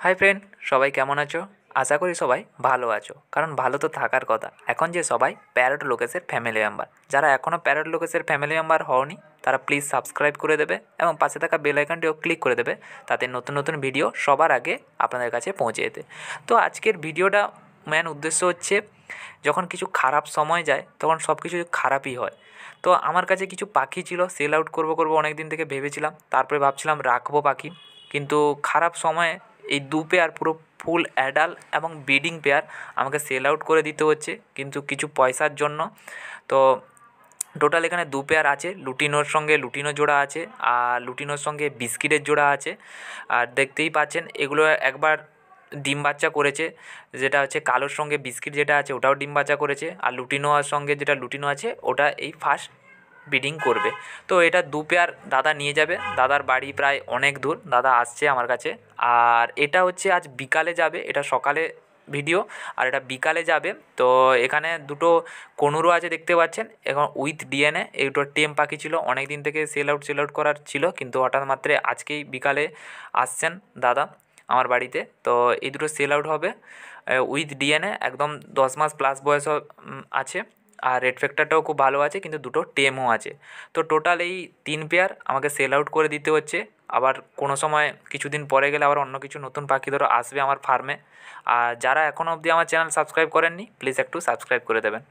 Hi friend, সবাই কেমন আছো? আশা করি সবাই ভালো আছো, কারণ ভালো তো থাকার কথা। এখন যে সবাই প্যারট লোকেসের ফ্যামিলি মেম্বার, যারা এখনও প্যারট লোকেসের ফ্যামিলি মেম্বার হওনি তারা প্লিজ সাবস্ক্রাইব করে দেবে এবং পাশে থাকা বেল আইকনটিও ক্লিক করে দেবে, তাতে নতুন নতুন ভিডিও সবার আগে আপনাদের কাছে পৌঁছে যেতে। তো আজকের ভিডিওটা মেন উদ্দেশ্য হচ্ছে, যখন কিছু খারাপ সময় যায় তখন সব কিছু খারাপই হয়। তো আমার কাছে কিছু পাখি ছিল, সেল আউট করবো অনেক দিন থেকে ভেবেছিলাম, তারপরে ভাবছিলাম রাখবো পাখি, কিন্তু খারাপ সময়ে এই দু পেয়ার পুরো ফুল অ্যাডাল এবং ব্রিডিং পেয়ার আমাকে সেল আউট করে দিতে হচ্ছে কিন্তু কিছু পয়সার জন্য। তো টোটাল এখানে দু পেয়ার আছে, লুটিনোর সঙ্গে লুটিনো জোড়া আছে আর লুটিনোর সঙ্গে বিস্কিটের জোড়া আছে। আর দেখতেই পাচ্ছেন এগুলো একবার ডিম বাচ্চা করেছে, যেটা হচ্ছে কালোর সঙ্গে বিস্কিট যেটা আছে ওটাও ডিম বাচ্চা করেছে, আর লুটিনোর সঙ্গে যেটা লুটিনো আছে ওটা এই ফার্স্ট ব্রিডিং করবে। তো এটা দু পেয়ার দাদা নিয়ে যাবে, দাদার বাড়ি প্রায় অনেক দূর, দাদা আসছে আমার কাছে। আর এটা হচ্ছে আজ বিকালে যাবে, এটা সকালে ভিডিও আর এটা বিকালে যাবে। তো এখানে দুটো কনুরও আছে দেখতে পাচ্ছেন, এখন উইথ ডিএনএ। এই দুটো টেম পাখি ছিল, অনেক দিন থেকে সেল আউট করার ছিল, কিন্তু হঠাৎ মাত্র আজকেই বিকালে আসছেন দাদা আমার বাড়িতে। তো এই দুটো সেল আউট হবে উইথ ডিএনএ, একদম 10 মাস প্লাস বয়স আছে। আর রেড ফ্যাক্টরটাও খুব ভালো আছে, কিন্তু দুটো টেমও আছে। তো টোটাল এই 3 পেয়ার আমাকে সেল আউট করে দিতে হচ্ছে। আবার কোনো সময় কিছুদিন পরে গেলে আবার অন্য কিছু নতুন পাখি ধরো আসবে আমার ফার্মে। আর যারা এখনও অবধি আমার চ্যানেল সাবস্ক্রাইব করেননি প্লিজ একটু সাবস্ক্রাইব করে দেবেন।